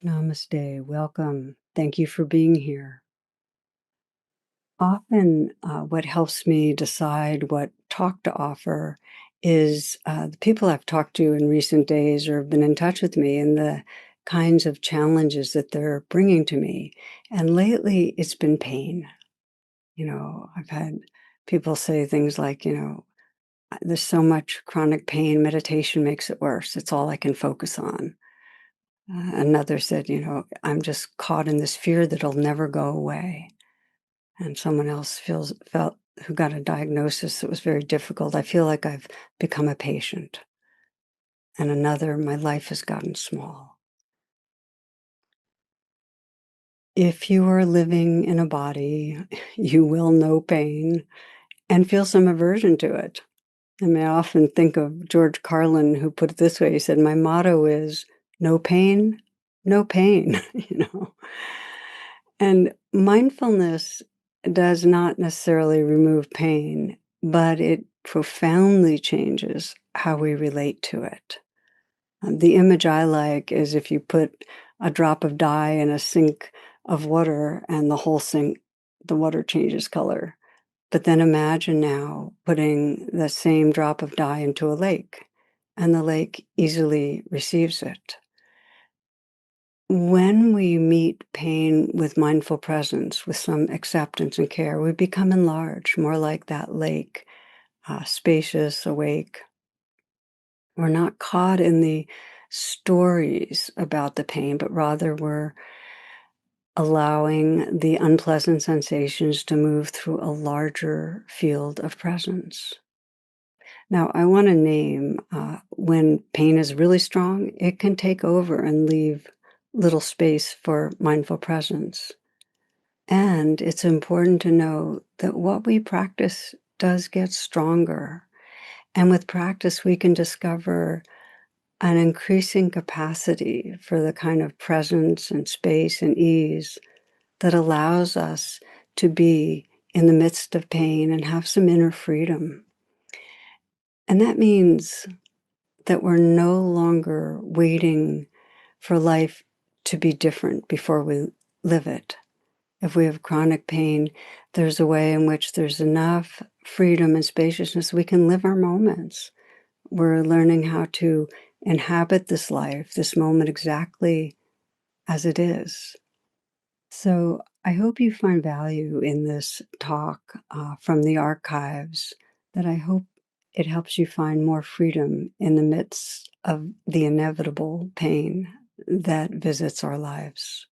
Namaste. Welcome. Thank you for being here. Often, what helps me decide what talk to offer is the people I've talked to in recent days or have been in touch with me and the kinds of challenges that they're bringing to me. And lately, it's been pain. I've had people say things like, there's so much chronic pain, meditation makes it worse. It's all I can focus on. Another said, I'm just caught in this fear that'll never go away. And someone else felt who got a diagnosis that was very difficult. I feel like I've become a patient. And another, my life has gotten small. If you are living in a body, you will know pain and feel some aversion to it. I mean, I often think of George Carlin, who put it this way. He said, my motto is no pain, no pain, And mindfulness does not necessarily remove pain, but it profoundly changes how we relate to it. The image I like is if you put a drop of dye in a sink of water and the whole sink, the water changes color. But then imagine now putting the same drop of dye into a lake, and the lake easily receives it. When we meet pain with mindful presence, with some acceptance and care, we become enlarged, more like that lake, spacious, awake. We're not caught in the stories about the pain, but rather we're allowing the unpleasant sensations to move through a larger field of presence. Now, I want to name when pain is really strong, it can take over and leave little space for mindful presence. And it's important to know that what we practice does get stronger. And with practice, we can discover an increasing capacity for the kind of presence and space and ease that allows us to be in the midst of pain and have some inner freedom. And that means that we're no longer waiting for life to be different before we live it. If we have chronic pain, there's a way in which there's enough freedom and spaciousness we can live our moments. We're learning how to inhabit this life, this moment exactly as it is. So I hope you find value in this talk from the archives, that I hope it helps you find more freedom in the midst of the inevitable pain that visits our lives.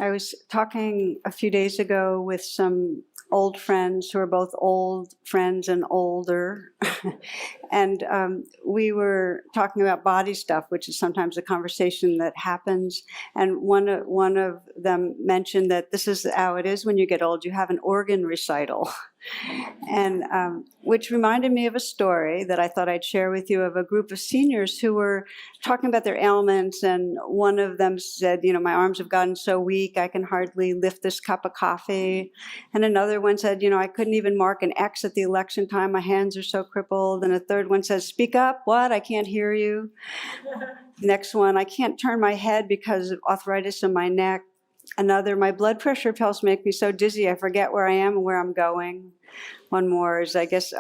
I was talking a few days ago with some old friends who are both old friends and older. And we were talking about body stuff, which is sometimes a conversation that happens. And one of them mentioned that this is how it is when you get old. You have an organ recital. And which reminded me of a story that I thought I'd share with you, of a group of seniors who were talking about their ailments. And one of them said, my arms have gotten so weak, I can hardly lift this cup of coffee. And another one said, I couldn't even mark an X at the election time. My hands are so crippled. And a third one says, speak up. What? I can't hear you. Next one, I can't turn my head because of arthritis in my neck. Another, my blood pressure pills make me so dizzy I forget where I am and where I'm going. One more is, I guess,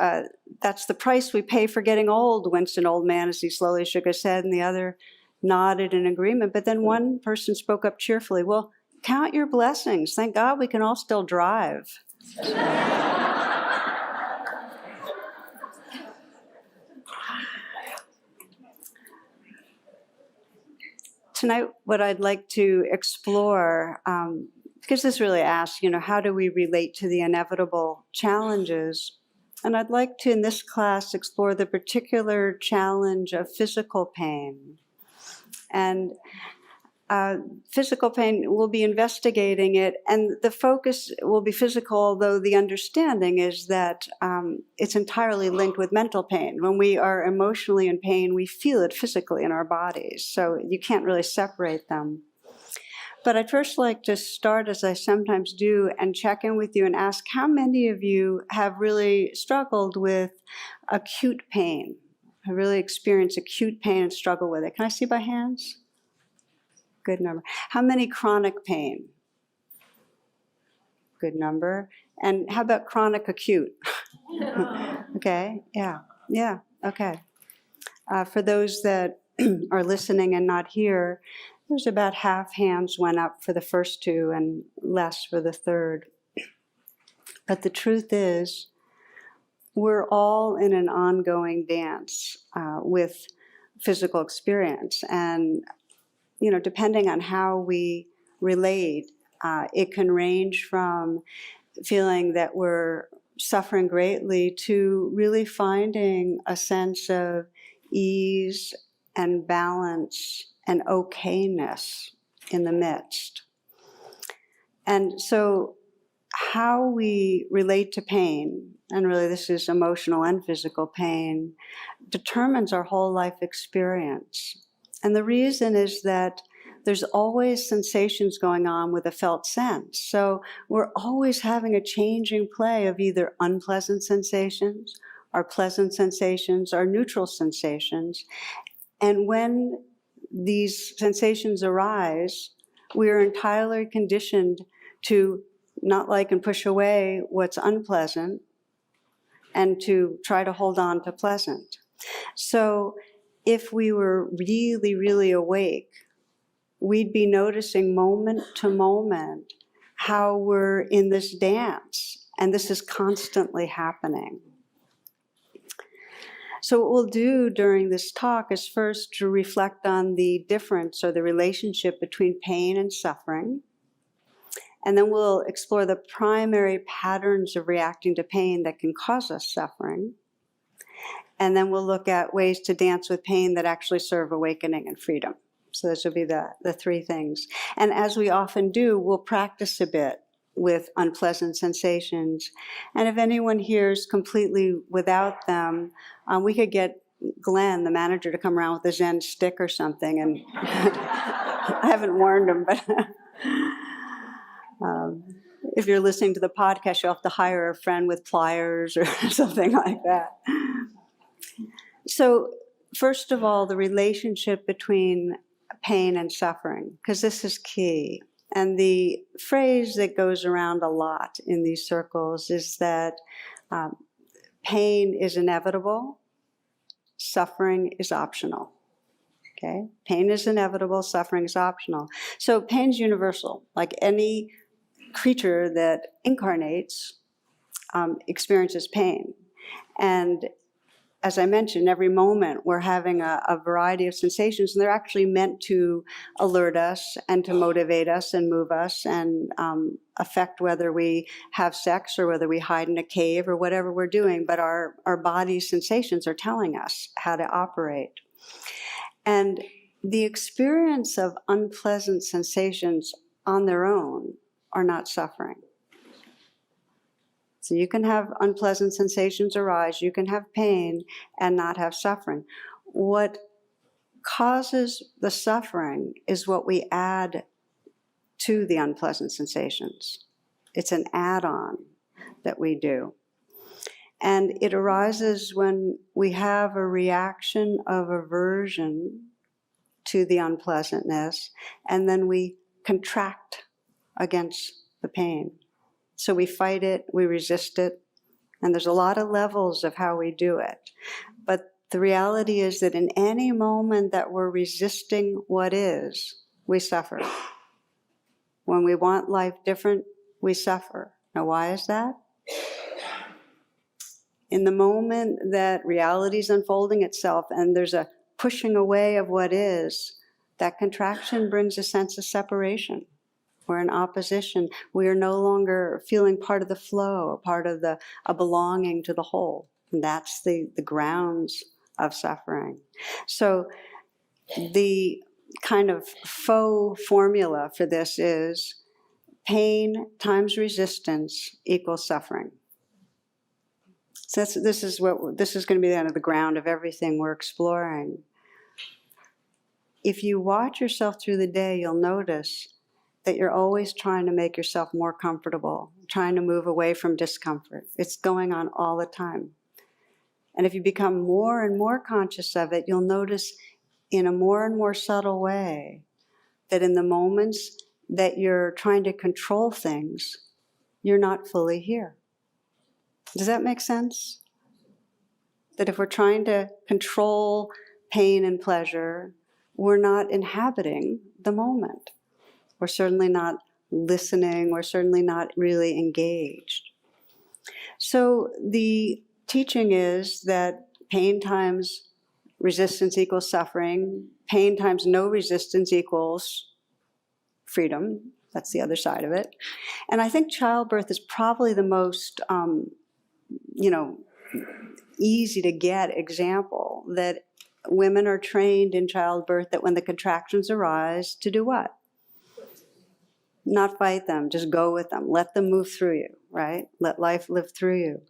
that's the price we pay for getting old, winced an old man as he slowly shook his head, and the other nodded in agreement. But then one person spoke up cheerfully, well, count your blessings. Thank God we can all still drive. Tonight, what I'd like to explore, because this really asks, how do we relate to the inevitable challenges? And I'd like to, in this class, explore the particular challenge of physical pain. And physical pain, we'll be investigating it, and the focus will be physical, although the understanding is that it's entirely linked with mental pain. When we are emotionally in pain, we feel it physically in our bodies, so you can't really separate them. But I'd first like to start, as I sometimes do, and check in with you and ask how many of you have really struggled with acute pain. who really experience acute pain and struggle with it? Can I see by hands? Good number. How many chronic pain? Good number. And how about chronic acute? Okay, yeah, okay. For those that are listening and not here, there's about half hands went up for the first two and less for the third. But the truth is, we're all in an ongoing dance with physical experience. And, you know, depending on how we relate, it can range from feeling that we're suffering greatly to really finding a sense of ease and balance and okayness in the midst. And so how we relate to pain, and really this is emotional and physical pain, determines our whole life experience. And the reason is that there's always sensations going on with a felt sense. So we're always having a changing play of either unpleasant sensations, or pleasant sensations, or neutral sensations. And when these sensations arise, we are entirely conditioned to not like and push away what's unpleasant and to try to hold on to pleasant. So if we were really, really awake, we'd be noticing moment to moment how we're in this dance, and this is constantly happening. So what we'll do during this talk is first to reflect on the difference or the relationship between pain and suffering. And then we'll explore the primary patterns of reacting to pain that can cause us suffering. And then we'll look at ways to dance with pain that actually serve awakening and freedom. So those will be the three things. And as we often do, we'll practice a bit with unpleasant sensations. And if anyone here is completely without them, we could get Glenn, the manager, to come around with a Zen stick or something. And I haven't warned him, but if you're listening to the podcast, you'll have to hire a friend with pliers or something like that. So first of all, the relationship between pain and suffering, because this is key. And the phrase that goes around a lot in these circles is that pain is inevitable, suffering is optional. Okay? Pain is inevitable, suffering is optional. So pain's universal. Like any creature that incarnates experiences pain. And as I mentioned, every moment we're having a variety of sensations, and they're actually meant to alert us and to motivate us and move us and affect whether we have sex or whether we hide in a cave or whatever we're doing. But our body's sensations are telling us how to operate. And the experience of unpleasant sensations on their own are not suffering. So you can have unpleasant sensations arise, you can have pain and not have suffering. What causes the suffering is what we add to the unpleasant sensations. It's an add-on that we do. And it arises when we have a reaction of aversion to the unpleasantness, and then we contract against the pain. So we fight it, we resist it, and there's a lot of levels of how we do it. But the reality is that in any moment that we're resisting what is, we suffer. When we want life different, we suffer. Now, why is that? In the moment that reality is unfolding itself and there's a pushing away of what is, that contraction brings a sense of separation. We're in opposition. We are no longer feeling part of the flow, part of a belonging to the whole. And that's the grounds of suffering. So the kind of faux formula for this is pain times resistance equals suffering. So this is going to be the ground of everything we're exploring. If you watch yourself through the day, you'll notice that you're always trying to make yourself more comfortable, trying to move away from discomfort. It's going on all the time. And if you become more and more conscious of it, you'll notice in a more and more subtle way that in the moments that you're trying to control things, you're not fully here. Does that make sense? That if we're trying to control pain and pleasure, we're not inhabiting the moment. We're certainly not listening. We're certainly not really engaged. So the teaching is that pain times resistance equals suffering. Pain times no resistance equals freedom. That's the other side of it. And I think childbirth is probably the most, easy to get example that women are trained in childbirth that when the contractions arise, to do what? Not fight them, just go with them. Let them move through you, right? Let life live through you.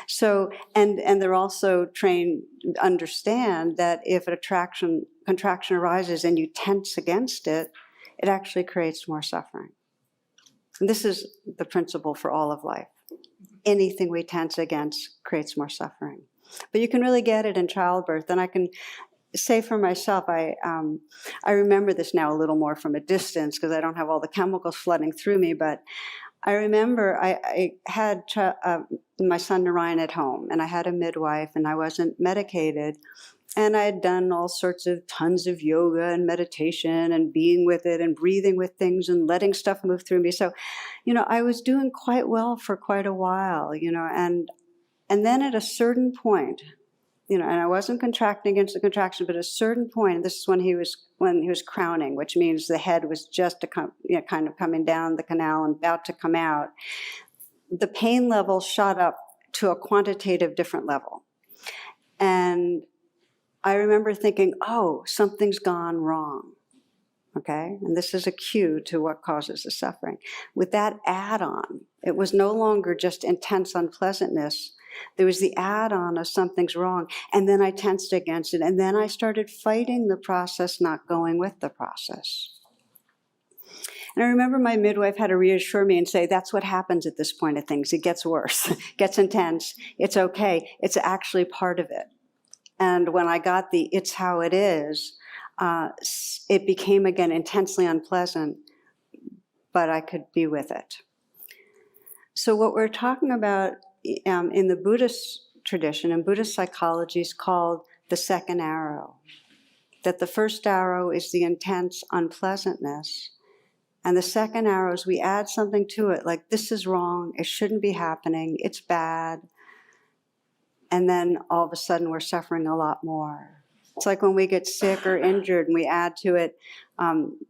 So, and they're also trained, understand that if a contraction arises and you tense against it, it actually creates more suffering. And this is the principle for all of life. Anything we tense against creates more suffering. But you can really get it in childbirth. And I can say for myself, I remember this now a little more from a distance because I don't have all the chemicals flooding through me, but I remember I had my son Narayan at home, and I had a midwife, and I wasn't medicated, and I had done all sorts of tons of yoga and meditation and being with it and breathing with things and letting stuff move through me. So, I was doing quite well for quite a while, and then at a certain point, and I wasn't contracting against the contraction, but at a certain point, and this is when he was crowning, which means the head was just kind of coming down the canal and about to come out. The pain level shot up to a quantitative different level. And I remember thinking, oh, something's gone wrong. Okay? And this is a cue to what causes the suffering. With that add-on, it was no longer just intense unpleasantness. There was the add-on of something's wrong, and then I tensed against it, and then I started fighting the process, not going with the process. And I remember my midwife had to reassure me and say, that's what happens at this point of things. It gets worse, it gets intense, it's okay, it's actually part of it. And when I got the it's how it is, it became again intensely unpleasant, but I could be with it. So what we're talking about in the Buddhist tradition, and Buddhist psychology, is called the second arrow. That the first arrow is the intense unpleasantness, and the second arrow is we add something to it, like this is wrong, it shouldn't be happening, it's bad, and then all of a sudden we're suffering a lot more. It's like when we get sick or injured and we add to it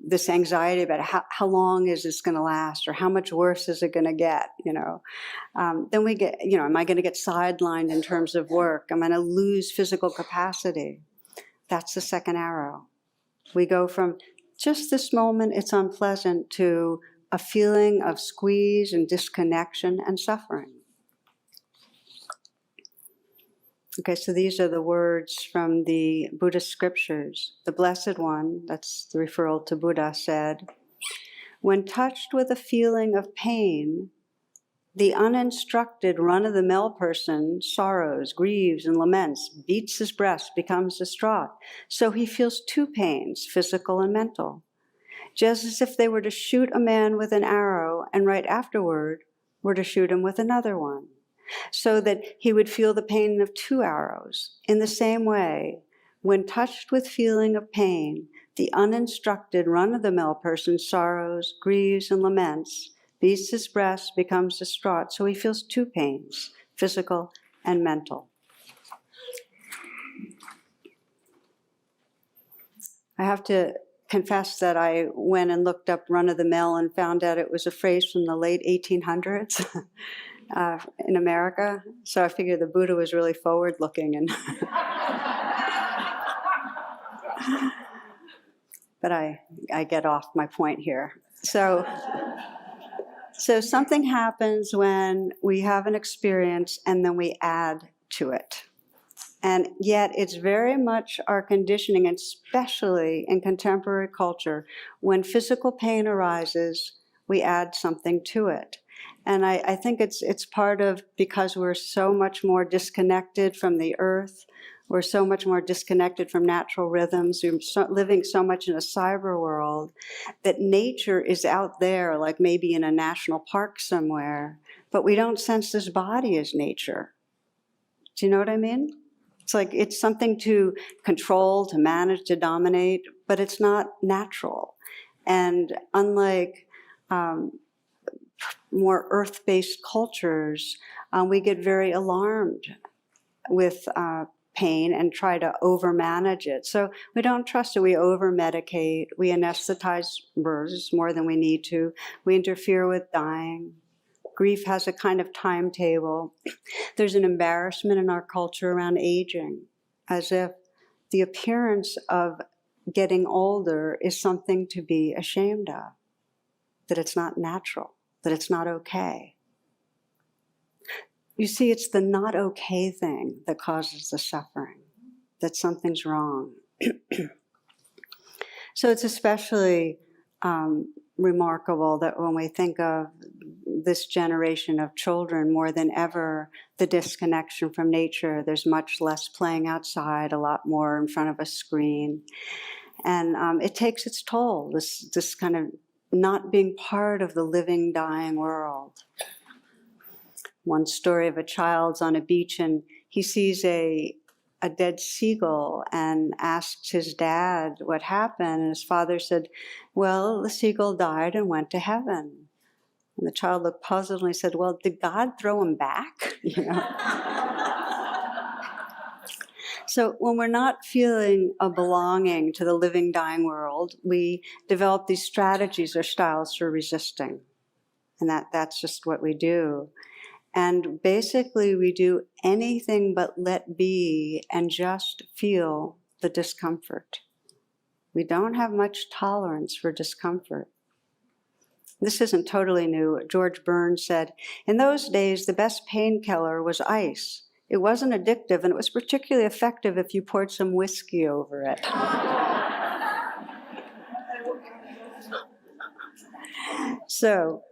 this anxiety about how long is this going to last, or how much worse is it going to get, Then we get, am I going to get sidelined in terms of work? Am I going to lose physical capacity? That's the second arrow. We go from just this moment, it's unpleasant, to a feeling of squeeze and disconnection and suffering. Okay, so these are the words from the Buddhist scriptures. The Blessed One, that's the referral to Buddha, said, when touched with a feeling of pain, the uninstructed run-of-the-mill person sorrows, grieves, and laments, beats his breast, becomes distraught. So he feels two pains, physical and mental, just as if they were to shoot a man with an arrow and right afterward were to shoot him with another one, so that he would feel the pain of two arrows. In the same way, when touched with feeling of pain, the uninstructed run-of-the-mill person sorrows, grieves, and laments, beats his breast, becomes distraught, so he feels two pains, physical and mental. I have to confess that I went and looked up run-of-the-mill and found out it was a phrase from the late 1800s. In America, so I figured the Buddha was really forward-looking, and but I get off my point here. So something happens when we have an experience and then we add to it. And yet it's very much our conditioning, and especially in contemporary culture, when physical pain arises, we add something to it. And I think it's part of, because we're so much more disconnected from the earth, we're so much more disconnected from natural rhythms, we're living so much in a cyber world, that nature is out there, like maybe in a national park somewhere, but we don't sense this body as nature. Do you know what I mean? It's like it's something to control, to manage, to dominate, but it's not natural. And unlike more earth-based cultures, we get very alarmed with pain and try to over-manage it. So we don't trust it. We over-medicate. We anesthetize births more than we need to. We interfere with dying. Grief has a kind of timetable. There's an embarrassment in our culture around aging, as if the appearance of getting older is something to be ashamed of, that it's not natural, that it's not okay. You see, it's the not okay thing that causes the suffering, that something's wrong. So it's especially remarkable that when we think of this generation of children, more than ever, the disconnection from nature, there's much less playing outside, a lot more in front of a screen. And it takes its toll, this kind of not being part of the living, dying world. One story of a child's on a beach and he sees a dead seagull and asks his dad what happened. And his father said, well, the seagull died and went to heaven. And the child looked puzzled and he said, well, did God throw him back? You know? So when we're not feeling a belonging to the living, dying world, we develop these strategies or styles for resisting. And that's just what we do. And basically we do anything but let be and just feel the discomfort. We don't have much tolerance for discomfort. This isn't totally new. George Burns said, in those days, the best painkiller was ice. It wasn't addictive, and it was particularly effective if you poured some whiskey over it. So,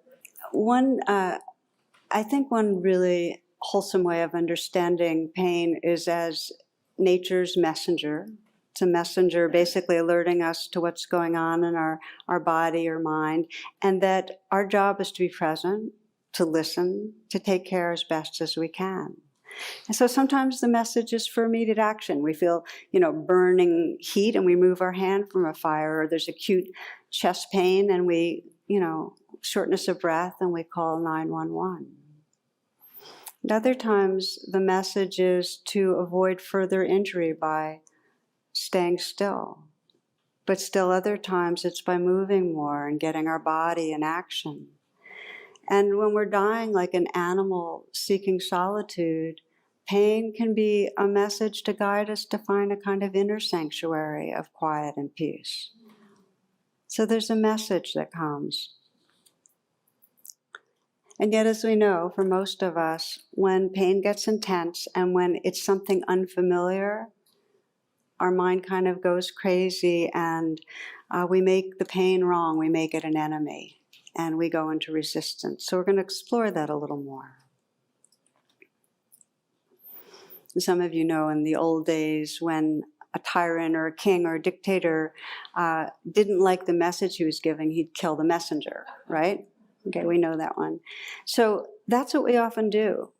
I think one really wholesome way of understanding pain is as nature's messenger. It's a messenger basically alerting us to what's going on in our body or mind, and that our job is to be present, to listen, to take care as best as we can. And so sometimes the message is for immediate action. We feel, burning heat and we move our hand from a fire, or there's acute chest pain and we, shortness of breath and we call 911. And other times the message is to avoid further injury by staying still. But still other times it's by moving more and getting our body in action. And when we're dying like an animal seeking solitude, pain can be a message to guide us to find a kind of inner sanctuary of quiet and peace. So there's a message that comes. And yet, as we know, for most of us, when pain gets intense and when it's something unfamiliar, our mind kind of goes crazy and we make the pain wrong, we make it an enemy, and we go into resistance. So we're going to explore that a little more. Some of you know in the old days when a tyrant or a king or a dictator didn't like the message he was giving, he'd kill the messenger, right? Okay, we know that one. So that's what we often do,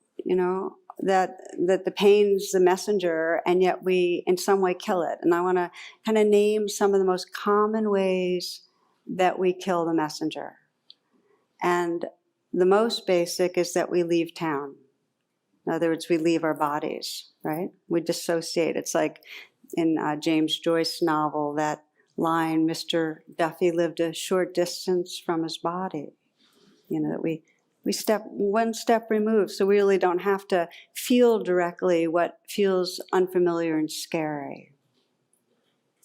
that the pain's the messenger, and yet we in some way kill it. And I want to kind of name some of the most common ways that we kill the messenger. And the most basic is that we leave town. In other words, we leave our bodies, right? We dissociate. It's like in James Joyce's novel, that line, Mr. Duffy lived a short distance from his body. That we step one step removed, so we really don't have to feel directly what feels unfamiliar and scary.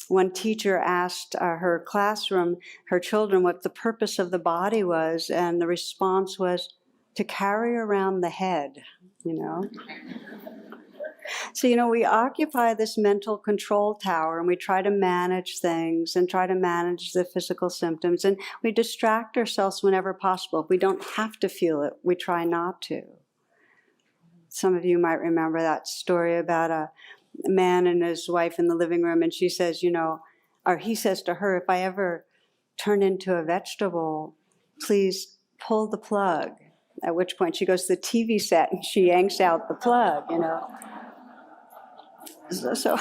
One teacher asked her classroom, her children, what the purpose of the body was, and the response was to carry around the head, So, we occupy this mental control tower and we try to manage things and try to manage the physical symptoms, and we distract ourselves whenever possible. If we don't have to feel it, we try not to. Some of you might remember that story about a man and his wife in the living room, and she says, or he says to her, if I ever turn into a vegetable, please pull the plug. At which point she goes to the TV set and she yanks out the plug, So,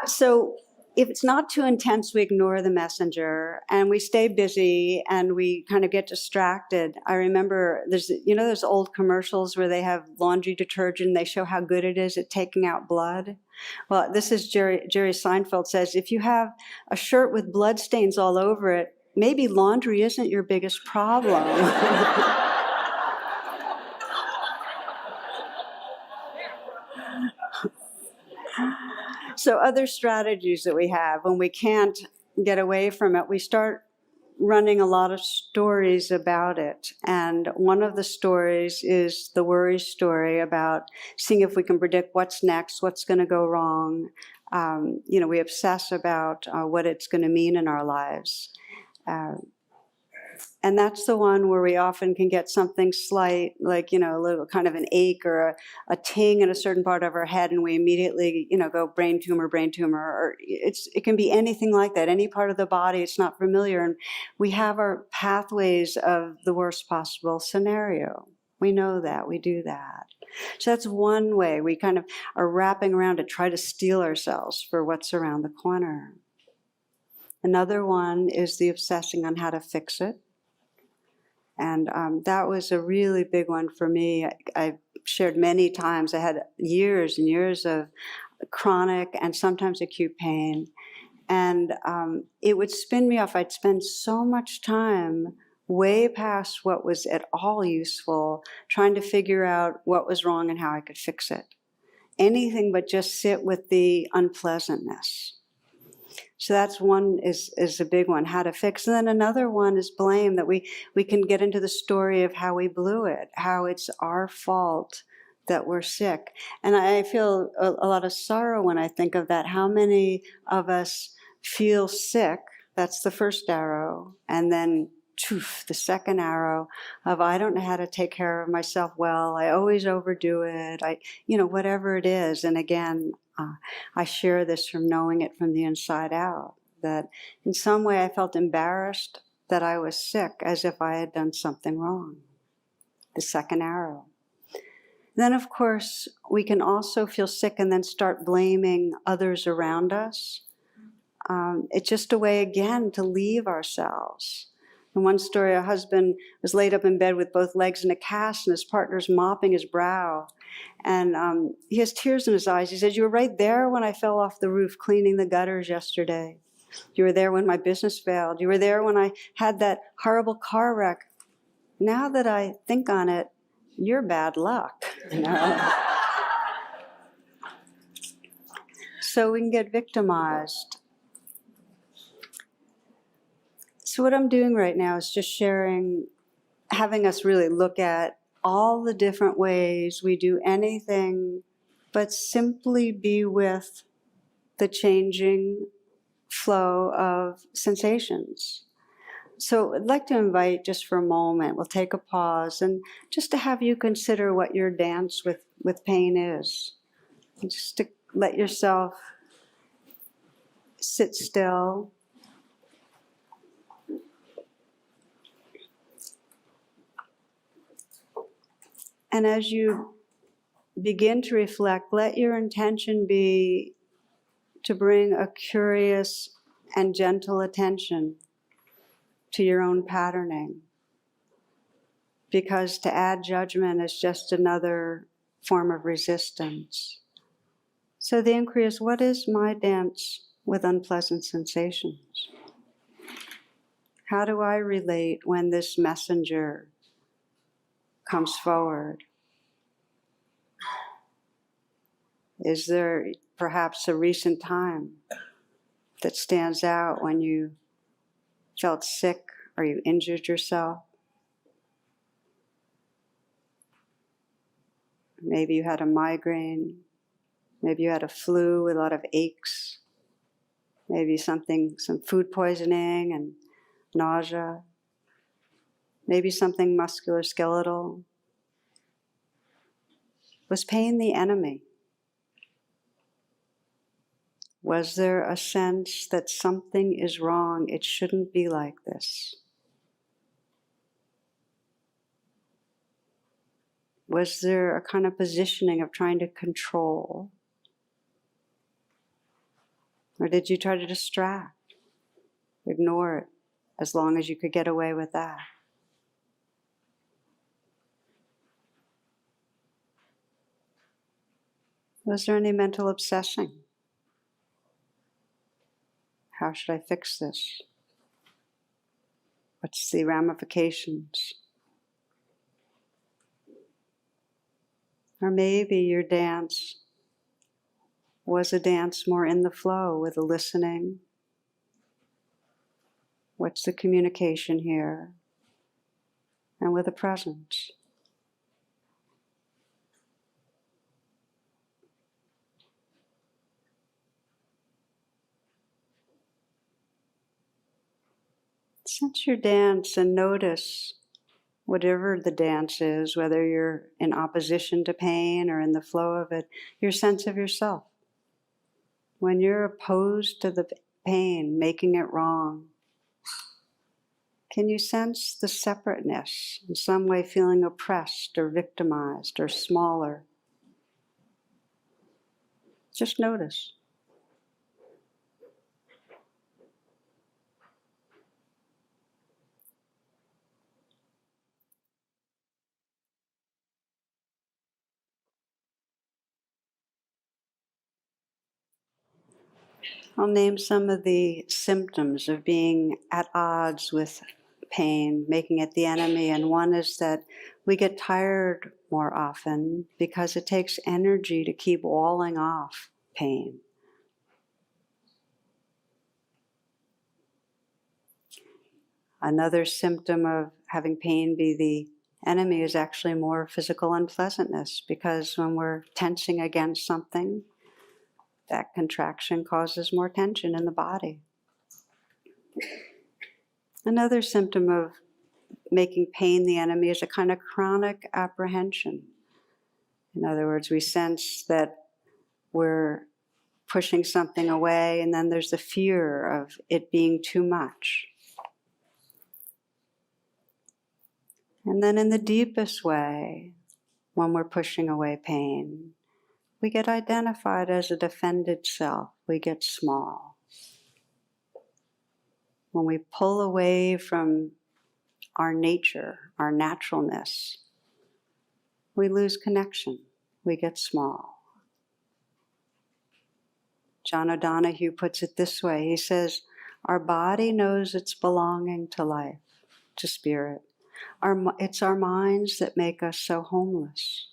so if it's not too intense, we ignore the messenger and we stay busy and we kind of get distracted. I remember those old commercials where they have laundry detergent, they show how good it is at taking out blood. Well, this is Jerry Seinfeld says, if you have a shirt with blood stains all over it, maybe laundry isn't your biggest problem. So other strategies that we have when we can't get away from it, we start running a lot of stories about it. And one of the stories is the worry story about seeing if we can predict what's next, what's going to go wrong. We obsess about what it's going to mean in our lives. And that's the one where we often can get something slight, like, a little kind of an ache or a ting in a certain part of our head, and we immediately, go brain tumor, or it can be anything like that, any part of the body, it's not familiar. And we have our pathways of the worst possible scenario. We know that, we do that. So that's one way we kind of are wrapping around to try to steel ourselves for what's around the corner. Another one is the obsessing on how to fix it. And that was a really big one for me. I've shared many times. I had years and years of chronic and sometimes acute pain. And it would spin me off. I'd spend so much time way past what was at all useful, trying to figure out what was wrong and how I could fix it. Anything but just sit with the unpleasantness. So that's one is a big one, how to fix. And then another one is blame, that we can get into the story of how we blew it, how it's our fault that we're sick. And I feel a lot of sorrow when I think of that. How many of us feel sick? That's the first arrow. And then the second arrow of, I don't know how to take care of myself well. I always overdo it. Whatever it is. And again, I share this from knowing it from the inside out, that in some way I felt embarrassed that I was sick, as if I had done something wrong. The second arrow. Then, of course, we can also feel sick and then start blaming others around us. It's just a way, again, to leave ourselves. In one story, a husband was laid up in bed with both legs in a cast and his partner's mopping his brow. And he has tears in his eyes. He says, you were right there when I fell off the roof cleaning the gutters yesterday. You were there when my business failed. You were there when I had that horrible car wreck. Now that I think on it, you're bad luck. So we can get victimized. So what I'm doing right now is just sharing, having us really look at all the different ways we do anything but simply be with the changing flow of sensations. So I'd like to invite, just for a moment, we'll take a pause, and just to have you consider what your dance with pain is. And just to let yourself sit still. And as you begin to reflect, let your intention be to bring a curious and gentle attention to your own patterning. Because to add judgment is just another form of resistance. So the inquiry is, what is my dance with unpleasant sensations? How do I relate when this messenger comes forward? Is there perhaps a recent time that stands out when you felt sick or you injured yourself? Maybe you had a migraine. Maybe you had a flu with a lot of aches. Maybe some food poisoning and nausea. Maybe something musculoskeletal. Was pain the enemy? Was there a sense that something is wrong, it shouldn't be like this? Was there a kind of positioning of trying to control? Or did you try to distract, ignore it, as long as you could get away with that? Was there any mental obsessing? How should I fix this? What's the ramifications? Or maybe your dance was a dance more in the flow with the listening. What's the communication here? And with the presence. Sense your dance and notice whatever the dance is, whether you're in opposition to pain or in the flow of it, your sense of yourself. When you're opposed to the pain, making it wrong, can you sense the separateness, in some way feeling oppressed or victimized or smaller? Just notice. I'll name some of the symptoms of being at odds with pain, making it the enemy. And one is that we get tired more often because it takes energy to keep walling off pain. Another symptom of having pain be the enemy is actually more physical unpleasantness, because when we're tensing against something, that contraction causes more tension in the body. Another symptom of making pain the enemy is a kind of chronic apprehension. In other words, we sense that we're pushing something away, and then there's the fear of it being too much. And then in the deepest way, when we're pushing away pain, we get identified as a defended self. We get small. When we pull away from our nature, our naturalness, we lose connection. We get small. John O'Donohue puts it this way. He says, our body knows it's belonging to life, to spirit. It's our minds that make us so homeless.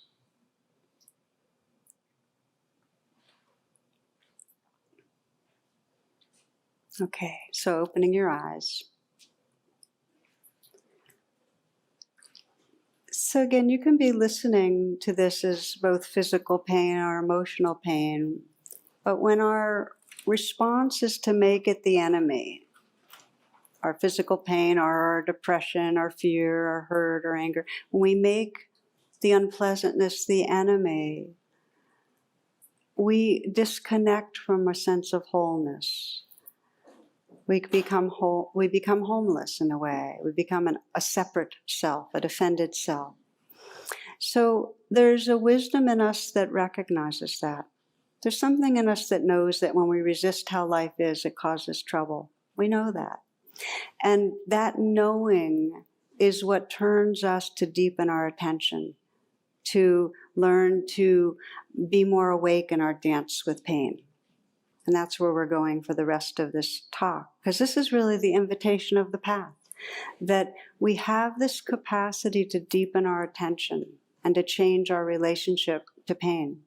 Okay, so opening your eyes. So again, you can be listening to this as both physical pain or emotional pain, but when our response is to make it the enemy, our physical pain, our depression, our fear, our hurt, or anger, when we make the unpleasantness the enemy, we disconnect from a sense of wholeness. We become homeless in a way. We become a separate self, a defended self. So there's a wisdom in us that recognizes that. There's something in us that knows that when we resist how life is, it causes trouble. We know that. And that knowing is what turns us to deepen our attention, to learn to be more awake in our dance with pain. And that's where we're going for the rest of this talk, because this is really the invitation of the path, that we have this capacity to deepen our attention and to change our relationship to pain,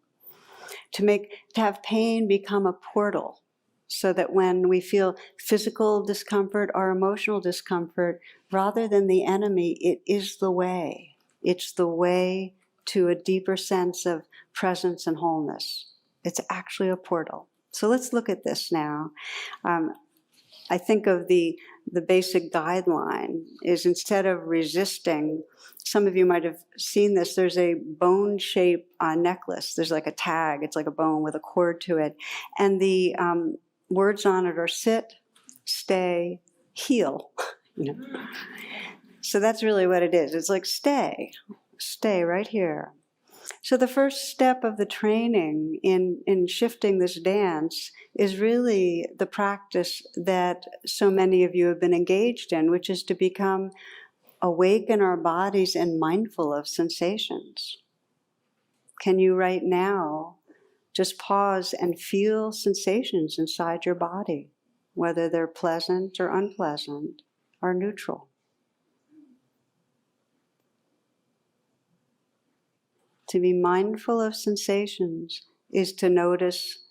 to have pain become a portal, so that when we feel physical discomfort or emotional discomfort, rather than the enemy, it is the way. It's the way to a deeper sense of presence and wholeness. It's actually a portal. So let's look at this now. I think of the basic guideline is, instead of resisting, some of you might have seen this, there's a bone-shaped necklace. There's like a tag, it's like a bone with a cord to it. And the words on it are sit, stay, heal. You know? So that's really what it is. It's like stay right here. So the first step of the training in shifting this dance is really the practice that so many of you have been engaged in, which is to become awake in our bodies and mindful of sensations. Can you right now just pause and feel sensations inside your body, whether they're pleasant or unpleasant or neutral? To be mindful of sensations is to notice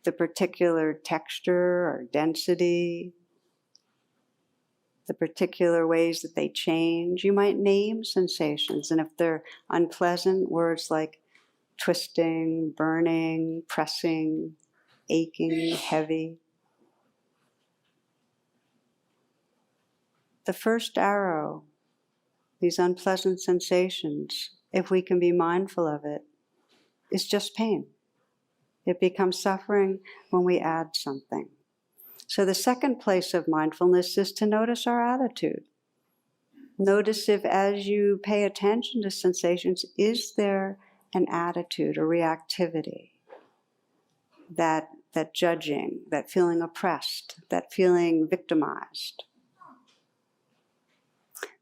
the particular texture or density, the particular ways that they change. You might name sensations, and if they're unpleasant, words like twisting, burning, pressing, aching, heavy. The first arrow, these unpleasant sensations, if we can be mindful of it, is just pain. It becomes suffering when we add something. So the second place of mindfulness is to notice our attitude. Notice if, as you pay attention to sensations, is there an attitude or reactivity, that judging, that feeling oppressed, that feeling victimized.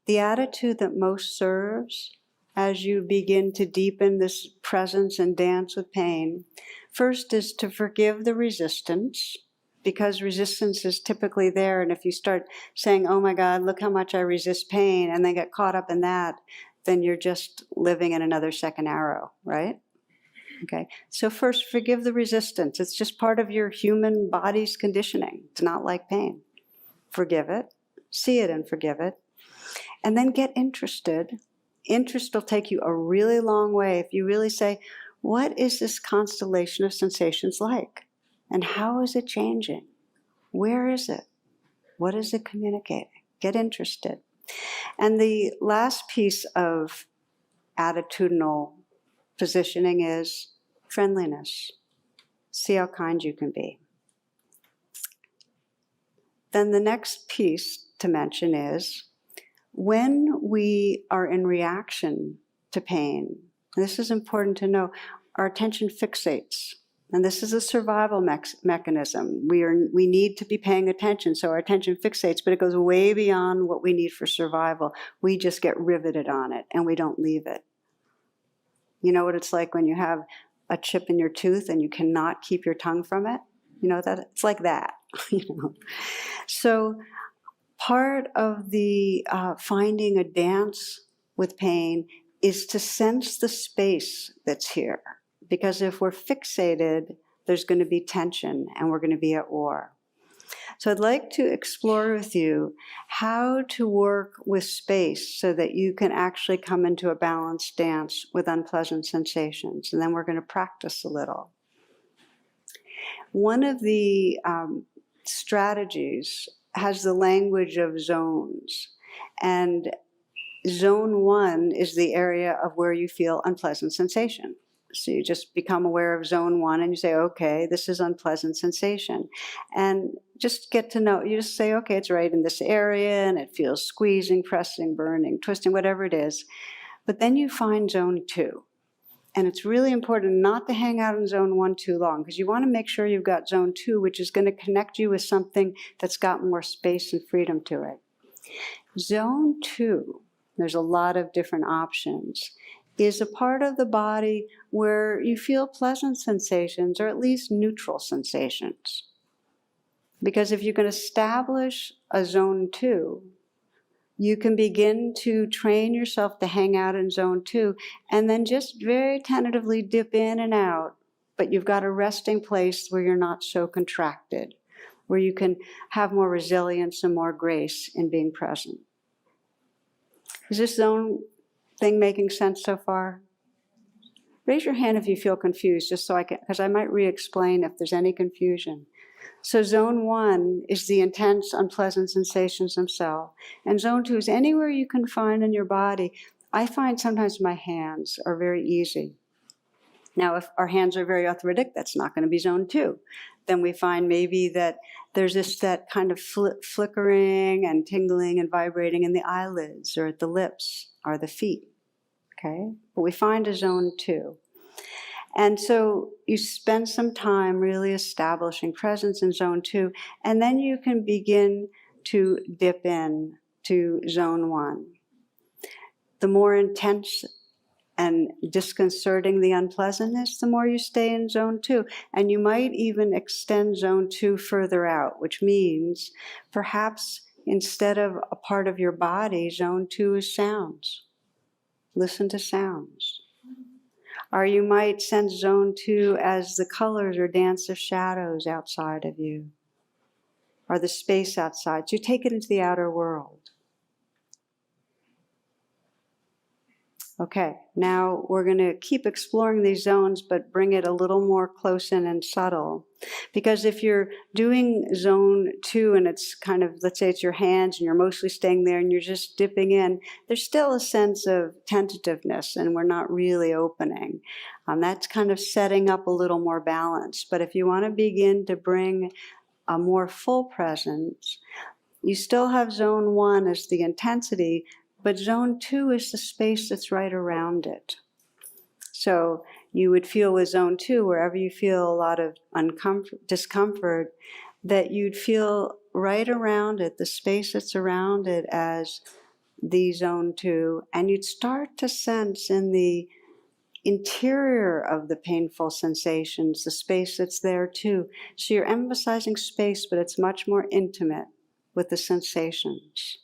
The attitude that most serves as you begin to deepen this presence and dance with pain, first is to forgive the resistance, because resistance is typically there. And if you start saying, oh my God, look how much I resist pain, and then get caught up in that, then you're just living in another second arrow, right? Okay, so first, forgive the resistance. It's just part of your human body's conditioning to not like pain. Forgive it, see it and forgive it, and then get interested. Interest will take you a really long way if you really say, what is this constellation of sensations like? And how is it changing? Where is it? What is it communicating? Get interested. And the last piece of attitudinal positioning is friendliness. See how kind you can be. Then the next piece to mention is, when we are in reaction to pain, this is important to know, our attention fixates. And this is a survival mechanism. We need to be paying attention, so our attention fixates, but it goes way beyond what we need for survival. We just get riveted on it, and we don't leave it. You know what it's like when you have a chip in your tooth and you cannot keep your tongue from it? You know, that it's like that. You know? So part of the finding a dance with pain is to sense the space that's here. Because if we're fixated, there's going to be tension and we're going to be at war. So I'd like to explore with you how to work with space so that you can actually come into a balanced dance with unpleasant sensations. And then we're going to practice a little. One of the strategies has the language of zones. And zone 1 is the area of where you feel unpleasant sensation. So you just become aware of zone 1 and you say, okay, this is unpleasant sensation. And just get to know, you just say, okay, it's right in this area and it feels squeezing, pressing, burning, twisting, whatever it is. But then you find zone 2. And it's really important not to hang out in zone 1 too long, because you want to make sure you've got zone 2, which is going to connect you with something that's got more space and freedom to it. Zone 2, there's a lot of different options, is a part of the body where you feel pleasant sensations, or at least neutral sensations. Because if you can establish a zone 2, you can begin to train yourself to hang out in zone 2, and then just very tentatively dip in and out. But you've got a resting place where you're not so contracted, where you can have more resilience and more grace in being present. Is this zone thing making sense so far? Raise your hand if you feel confused, just so I can, because I might re-explain if there's any confusion. So zone 1 is the intense, unpleasant sensations themselves. And zone 2 is anywhere you can find in your body. I find sometimes my hands are very easy. Now, if our hands are very arthritic, that's not going to be zone 2. Then we find maybe that there's that kind of flickering and tingling and vibrating in the eyelids or at the lips or the feet. Okay? But we find a zone 2. And so you spend some time really establishing presence in zone 2, and then you can begin to dip in to zone 1. The more intense and disconcerting the unpleasantness, the more you stay in zone 2. And you might even extend zone 2 further out, which means perhaps instead of a part of your body, zone 2 is sounds. Listen to sounds. Or you might sense zone 2 as the colors or dance of shadows outside of you, or the space outside. So you take it into the outer world. Okay, now we're going to keep exploring these zones, but bring it a little more close in and subtle. Because if you're doing zone 2 and it's kind of, let's say it's your hands and you're mostly staying there and you're just dipping in, there's still a sense of tentativeness and we're not really opening. That's kind of setting up a little more balance. But if you want to begin to bring a more full presence, you still have zone 1 as the intensity, but zone 2 is the space that's right around it. So you would feel with zone 2, wherever you feel a lot of discomfort, that you'd feel right around it, the space that's around it as the zone 2, and you'd start to sense in the interior of the painful sensations, the space that's there too. So you're emphasizing space, but it's much more intimate with the sensations.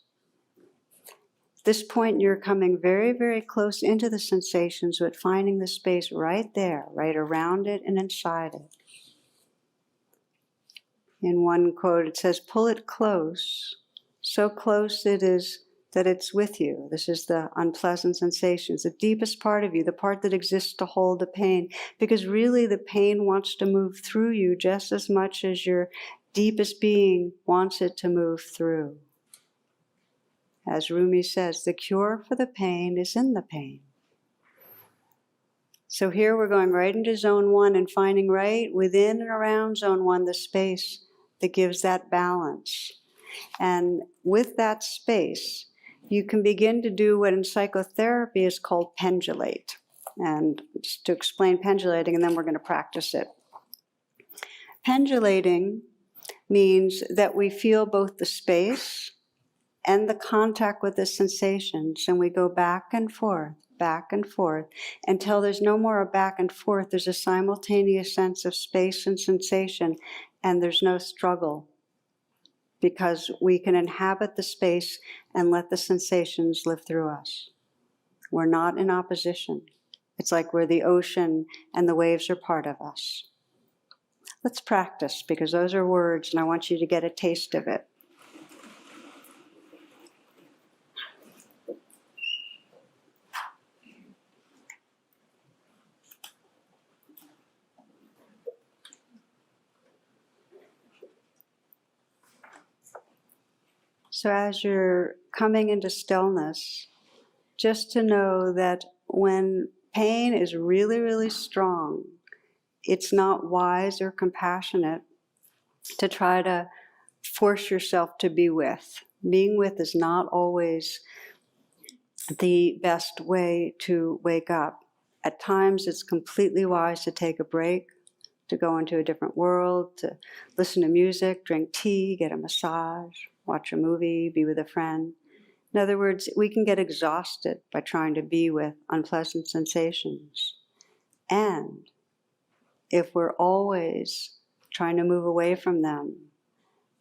At this point, you're coming very, very close into the sensations, but finding the space right there, right around it and inside it. In one quote, it says, "Pull it close, so close it is that it's with you." This is the unpleasant sensations, the deepest part of you, the part that exists to hold the pain. Because really the pain wants to move through you just as much as your deepest being wants it to move through. As Rumi says, the cure for the pain is in the pain. So here we're going right into zone 1 and finding right within and around zone 1 the space that gives that balance. And with that space, you can begin to do what in psychotherapy is called pendulate. And just to explain pendulating, and then we're going to practice it. Pendulating means that we feel both the space and the contact with the sensations, and we go back and forth, until there's no more a back and forth. There's a simultaneous sense of space and sensation, and there's no struggle, because we can inhabit the space and let the sensations live through us. We're not in opposition. It's like we're the ocean and the waves are part of us. Let's practice, because those are words, and I want you to get a taste of it. So as you're coming into stillness, just to know that when pain is really, really strong, it's not wise or compassionate to try to force yourself to be with. Being with is not always the best way to wake up. At times it's completely wise to take a break, to go into a different world, to listen to music, drink tea, get a massage, watch a movie, be with a friend. In other words, we can get exhausted by trying to be with unpleasant sensations. And if we're always trying to move away from them,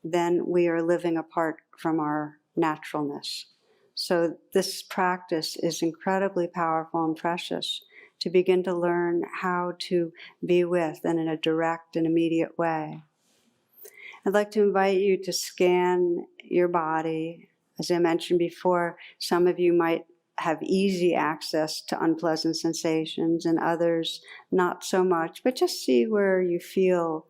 then we are living apart from our naturalness. So this practice is incredibly powerful and precious to begin to learn how to be with, and in a direct and immediate way. I'd like to invite you to scan your body. As I mentioned before, some of you might have easy access to unpleasant sensations and others not so much, but just see where you feel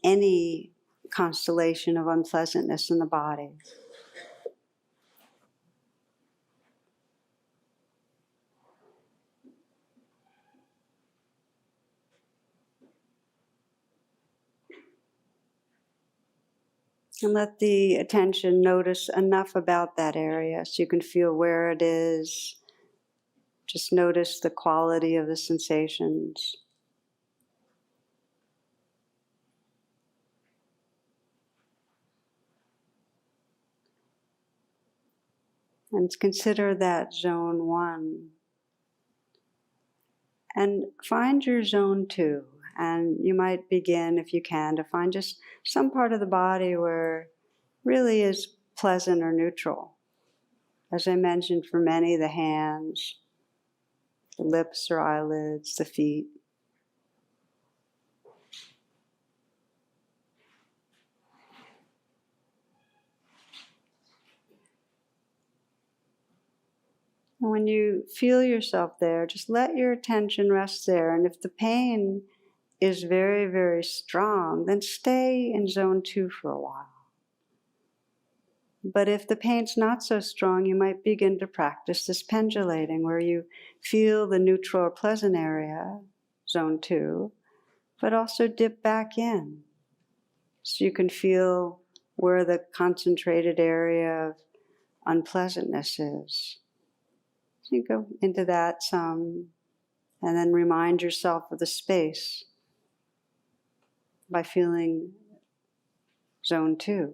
any constellation of unpleasantness in the body. And let the attention notice enough about that area so you can feel where it is. Just notice the quality of the sensations. And consider that zone 1. And find your zone 2. And you might begin, if you can, to find just some part of the body where really is pleasant or neutral. As I mentioned, for many, the hands, the lips or eyelids, the feet. And when you feel yourself there, just let your attention rest there. And if the pain is very, very strong, then stay in zone 2 for a while. But if the pain's not so strong, you might begin to practice this pendulating, where you feel the neutral or pleasant area, zone 2, but also dip back in. So you can feel where the concentrated area of unpleasantness is. So you go into that some, and then remind yourself of the space by feeling zone 2,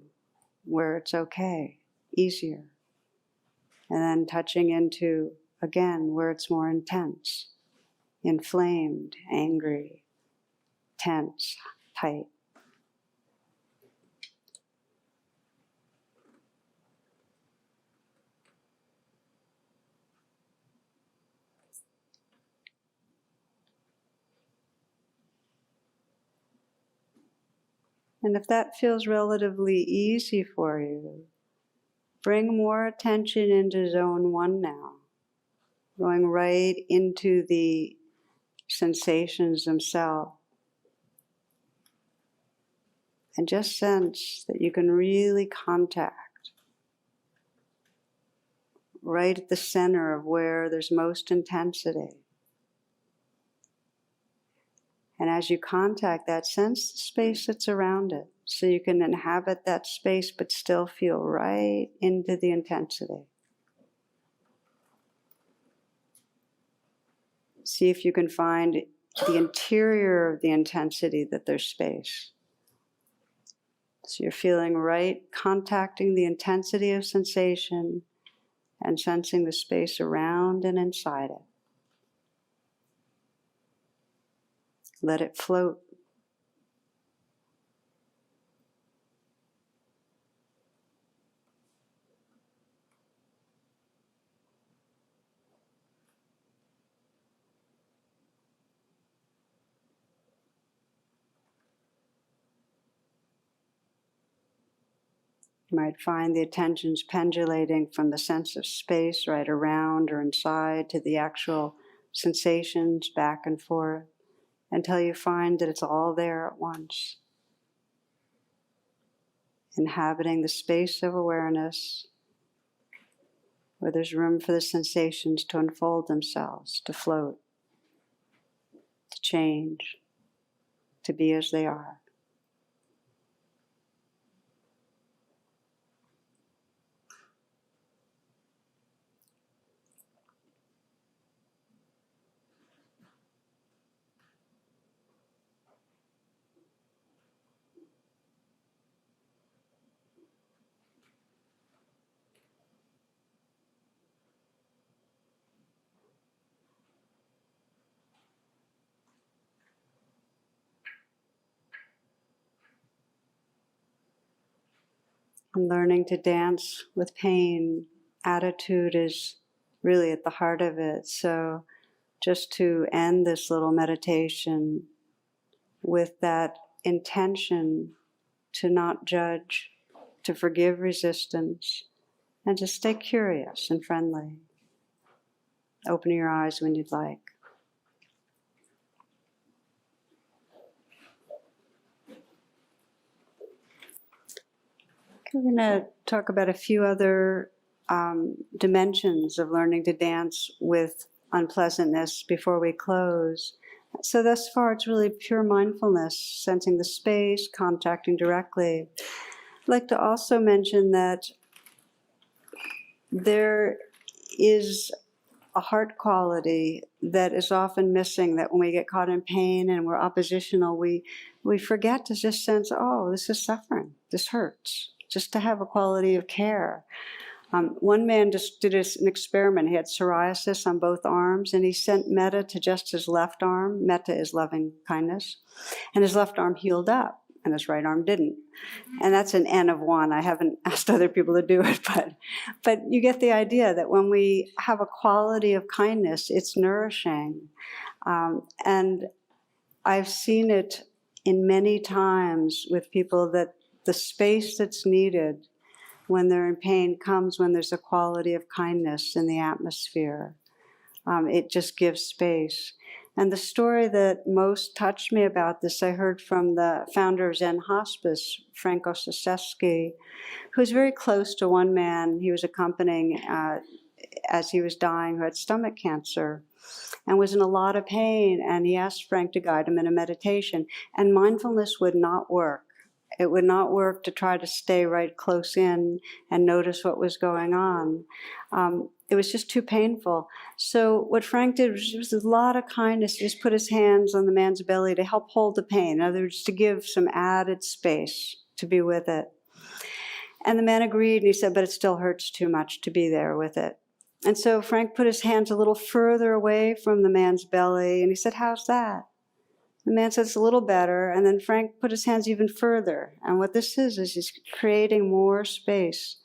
where it's okay, easier. And then touching into, again, where it's more intense, inflamed, angry, tense, tight. And if that feels relatively easy for you, bring more attention into zone 1 now, going right into the sensations themselves. And just sense that you can really contact right at the center of where there's most intensity. And as you contact that, sense the space that's around it, so you can inhabit that space but still feel right into the intensity. See if you can find the interior of the intensity that there's space. So you're feeling right, contacting the intensity of sensation and sensing the space around and inside it. Let it float. You might find the attention's pendulating from the sense of space right around or inside to the actual sensations back and forth until you find that it's all there at once. Inhabiting the space of awareness where there's room for the sensations to unfold themselves, to float, to change, to be as they are. And learning to dance with pain, attitude is really at the heart of it. So just to end this little meditation with that intention to not judge, to forgive resistance, and to stay curious and friendly. Open your eyes when you'd like. We're going to talk about a few other dimensions of learning to dance with unpleasantness before we close. So thus far, it's really pure mindfulness, sensing the space, contacting directly. I'd like to also mention that there is a heart quality that is often missing, that when we get caught in pain and we're oppositional, we forget to just sense, oh, this is suffering, this hurts, just to have a quality of care. One man just did an experiment. He had psoriasis on both arms, and he sent metta to just his left arm. Metta is loving kindness. And his left arm healed up, and his right arm didn't. And that's an N of 1. I haven't asked other people to do it, but you get the idea that when we have a quality of kindness, it's nourishing. And I've seen it in many times with people, that the space that's needed when they're in pain comes when there's a quality of kindness in the atmosphere. It just gives space. And the story that most touched me about this, I heard from the founder of Zen Hospice, Frank Ossieski, who's very close to one man he was accompanying as he was dying, who had stomach cancer and was in a lot of pain. And he asked Frank to guide him in a meditation. And mindfulness would not work. It would not work to try to stay right close in and notice what was going on. It was just too painful. So what Frank did was a lot of kindness. He just put his hands on the man's belly to help hold the pain. In other words, to give some added space to be with it. And the man agreed, and he said, but it still hurts too much to be there with it. And so Frank put his hands a little further away from the man's belly, and he said, how's that? The man said, it's a little better. And then Frank put his hands even further. And what this is he's creating more space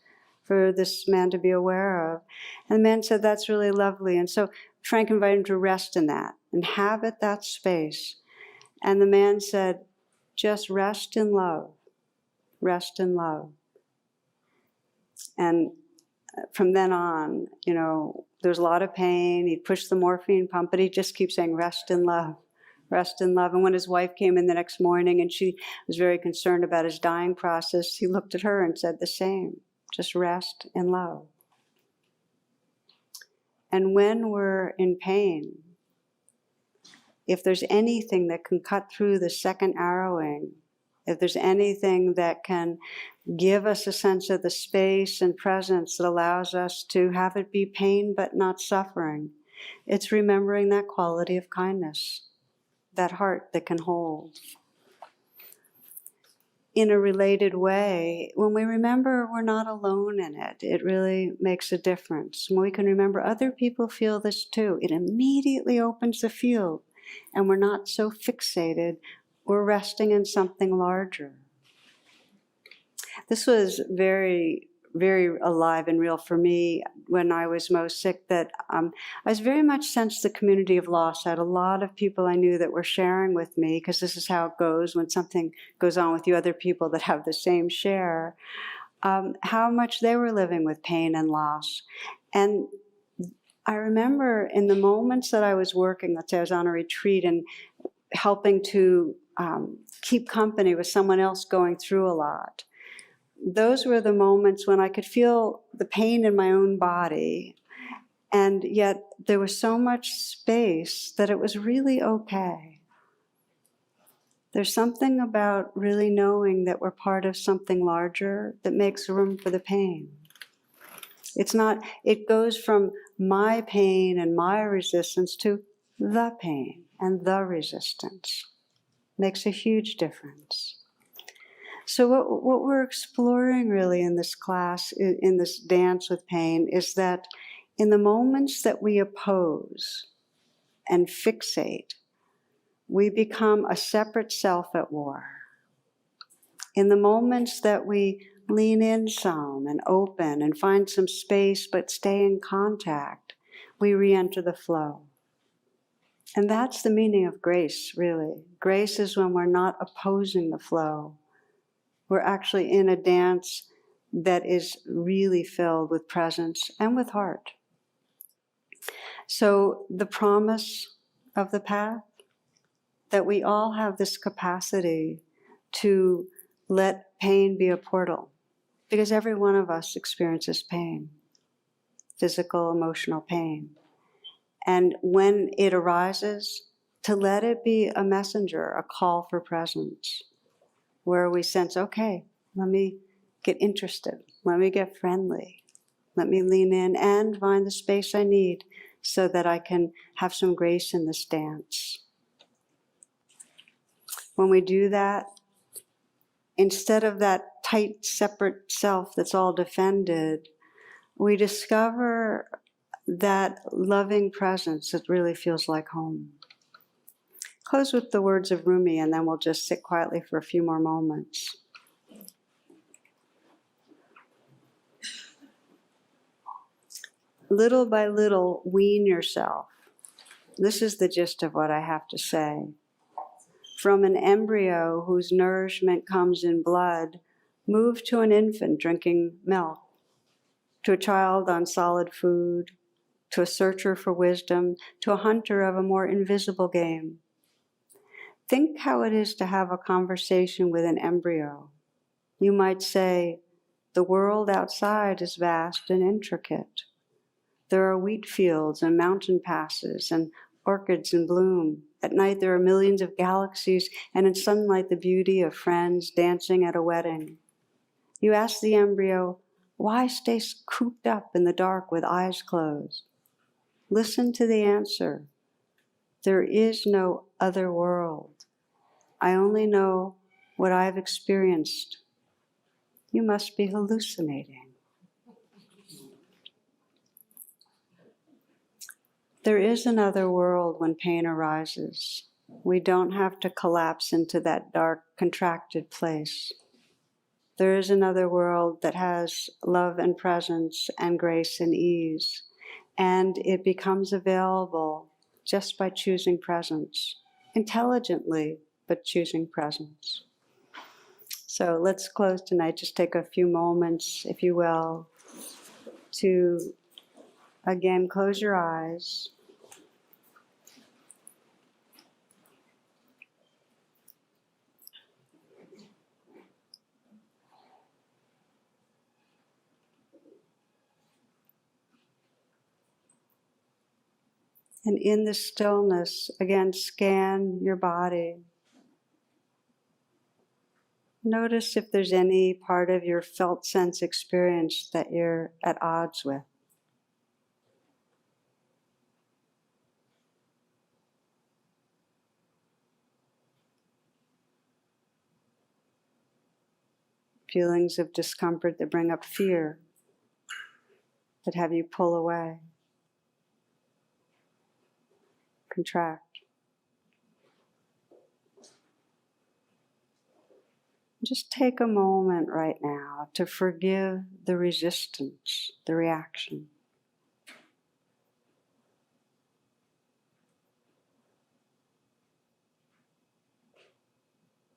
for this man to be aware of. And the man said, that's really lovely. And so Frank invited him to rest in that, inhabit that space. And the man said, just rest in love, rest in love. And from then on, there's a lot of pain. He'd push the morphine pump, but he just keeps saying, rest in love. Rest in love. And when his wife came in the next morning and she was very concerned about his dying process, he looked at her and said the same, just rest in love. And when we're in pain, if there's anything that can cut through the second arrowing, if there's anything that can give us a sense of the space and presence that allows us to have it be pain but not suffering, it's remembering that quality of kindness, that heart that can hold. In a related way, when we remember we're not alone in it, it really makes a difference. When we can remember other people feel this too, it immediately opens the field, and we're not so fixated. We're resting in something larger. This was very, very alive and real for me when I was most sick, that I was very much sensed the community of loss. I had a lot of people I knew that were sharing with me, because this is how it goes when something goes on with you, other people that have the same share, how much they were living with pain and loss. And I remember in the moments that I was working, let's say I was on a retreat and helping to keep company with someone else going through a lot, those were the moments when I could feel the pain in my own body, and yet there was so much space that it was really okay. There's something about really knowing that we're part of something larger that makes room for the pain. It goes from my pain and my resistance to the pain and the resistance. Makes a huge difference. So what we're exploring really in this class, in this dance with pain, is that in the moments that we oppose and fixate, we become a separate self at war. In the moments that we lean in some and open and find some space but stay in contact, we re-enter the flow. And that's the meaning of grace, really. Grace is when we're not opposing the flow. We're actually in a dance that is really filled with presence and with heart. So the promise of the path, that we all have this capacity to let pain be a portal, because every one of us experiences pain, physical, emotional pain. And when it arises, to let it be a messenger, a call for presence, where we sense, okay, let me get interested, let me get friendly, let me lean in and find the space I need so that I can have some grace in this dance. When we do that, instead of that tight, separate self that's all defended, we discover that loving presence that really feels like home. Close with the words of Rumi, and then we'll just sit quietly for a few more moments. Little by little, wean yourself. This is the gist of what I have to say. From an embryo whose nourishment comes in blood, move to an infant drinking milk, to a child on solid food, to a searcher for wisdom, to a hunter of a more invisible game. Think how it is to have a conversation with an embryo. You might say, the world outside is vast and intricate. There are wheat fields and mountain passes and orchids in bloom. At night there are millions of galaxies, and in sunlight the beauty of friends dancing at a wedding. You ask the embryo, why stay cooped up in the dark with eyes closed? Listen to the answer. There is no other world. I only know what I've experienced. You must be hallucinating. There is another world when pain arises. We don't have to collapse into that dark, contracted place. There is another world that has love and presence and grace and ease, and it becomes available just by choosing presence, intelligently, but choosing presence. So let's close tonight. Just take a few moments, if you will, to again close your eyes. And in the stillness, again, scan your body. Notice if there's any part of your felt sense experience that you're at odds with. Feelings of discomfort that bring up fear, that have you pull away, contract. Just take a moment right now to forgive the resistance, the reaction.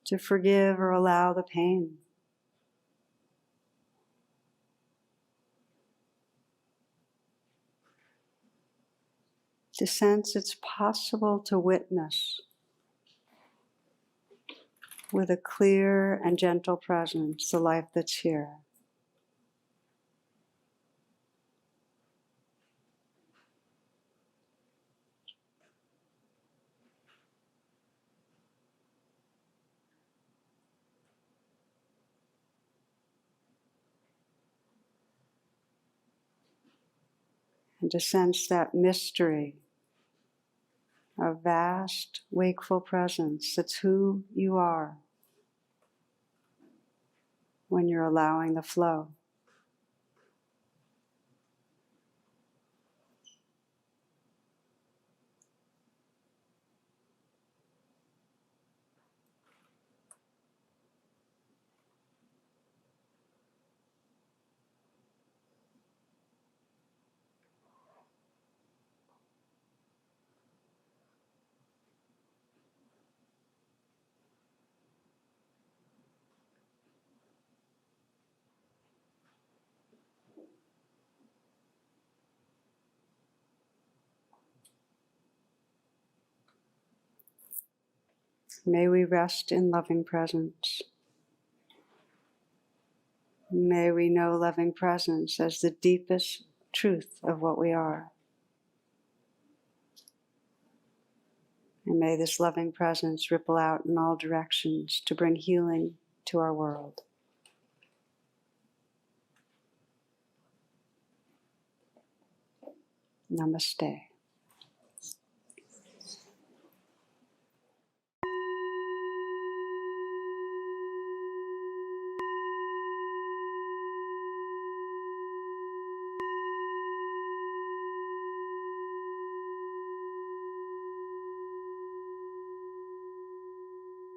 To forgive or allow the pain. To sense it's possible to witness with a clear and gentle presence the life that's here. And to sense that mystery of vast, wakeful presence. That's who you are when you're allowing the flow. May we rest in loving presence. May we know loving presence as the deepest truth of what we are. And may this loving presence ripple out in all directions to bring healing to our world. Namaste.